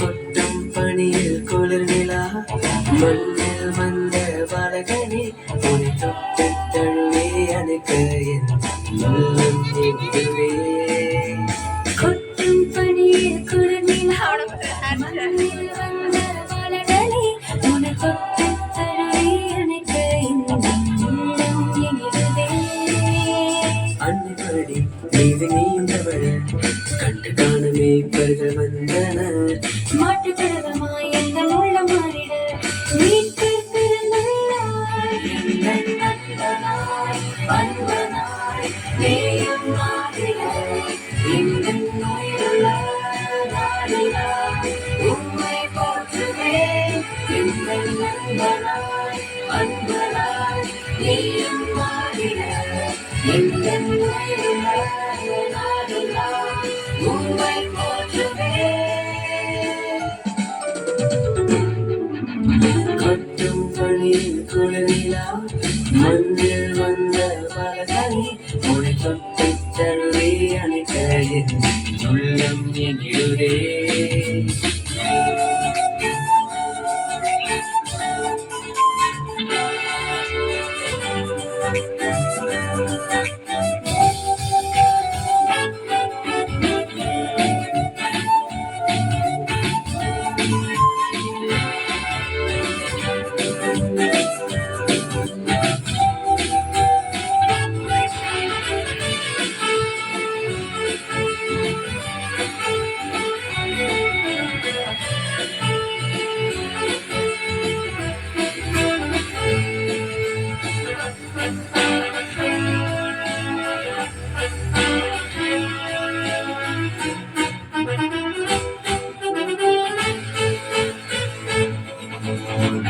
கொட்டும் பணியில் குளிர் நிலா மண்ணில் வந்த பாலகனே உன்னை தொட்டு தழுவே அணைக்க என் உள்ளம் எங்குவே. கொட்டும் பனியில் குளிர்நிலா மண்ணில் வந்த பாலகனே உன்னை தொட்டு தழுவி அணைக்க என் உள்ளம் எங்குதே. அன்னைப்படி மீது நீந்தவள் கண்டு காணுமே பருகள் வந்தனர். மாட்டுக்கரகமாய் எங்கள் உள்ளம் மாறிட மீட்பர் பிறந்தார். எங்கள் நண்பனாய் அன்பனாய் நேயம் மாறிட எங்கள் உயிருள்ள நாடெல்லாம் உம்மை போற்றுவேன். எங்கள் நண்பனாய் அன்பனாய் நேயம் மாறிட எங்கள் உயிருள்ள நாடெல்லாம் உம்மை போற்றுவேன். கொட்டும் பணியில் குளிரிலா மண்ணில் வந்த பாலகனே உன்னை தொட்டு தழுவே அணைக்க என் உள்ளம் எங்குவே.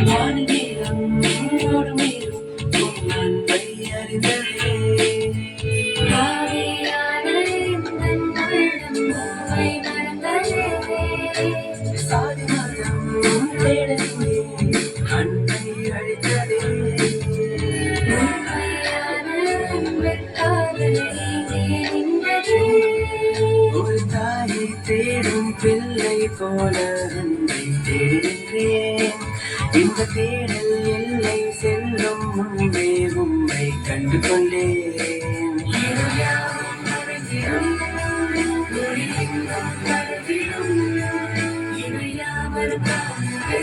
வானநேரம் உன்னோடு மீறும் உன் அன்பை அறிந்ததே. ஆவியான எங்கள் உள்ளம் உம்மை மறந்ததே. சாதி மதம் தேடலே அன்பை அழித்ததே. உண்மையான அன்பின் காதலை நின்றதே. ஒரு தாயை தேடும் பிள்ளை போல அன்பை தேடுகின்றேன். இந்த தேடல் எல்லை செல்லும் முன்பே உம்மை கண்டு கொண்டேன். இருயாவும் மறைந்திடும் ஒளியின்பம் பரவிடும் இணையாமல் காண்பே.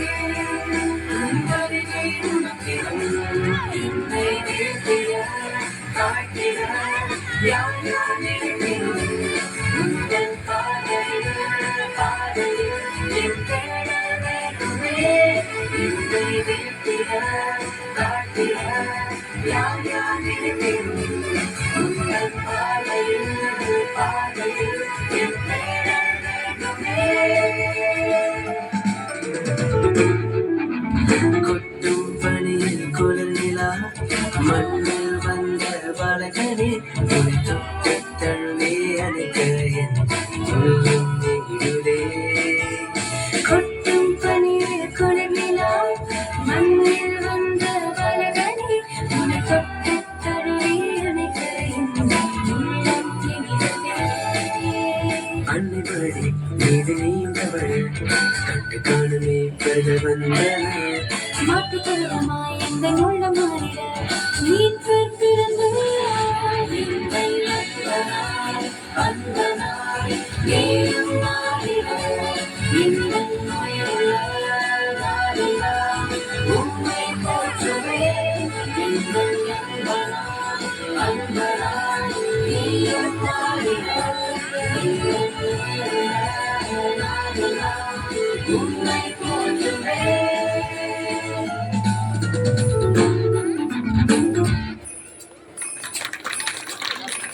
அன்பருகே உனக்கிடும் என்னை வீழ்த்திட காட்டிட யார் யார் நினைத்திடும் உங்கள் பாதையில் என் தேடல் வேண்டுமே. என்னை வீழ்த்திட காட்டிட யார் யார் நினைத்திடும் உங்கள் பாதையில் என் தேடல் வேண்டுமே. கொட்டும் பணியில் குளிர் நிலா மண்ணில் வந்த பாலகனே உன்னை தொட்டு தழுவே அணைக்க என் உள்ளம் எங்குவே. கொட்டும் பனியில் குளிர்நிலா மண்ணில் வந்த பாலகனே உன்னை தொட்டு தழுவி அணைக்க என் உள்ளம் எங்குதே. அன்னைப்படி மீது நீந்தவள் கண்டு காணுமே பருகள் வந்தனர். மாட்டுக்கரகமாய் எங்கள் உள்ளம் மாறிட மீட்பர் பிறந்தார். எங்கள் நண்பனாய் அன்பனாய் நேயம் மாறிட எங்கள் உயிருள்ள நாடெல்லாம் உம்மை போற்றுவேன். எங்கள் நண்பனாய் அன்பனாய் நேயம் மாறிட எங்கள்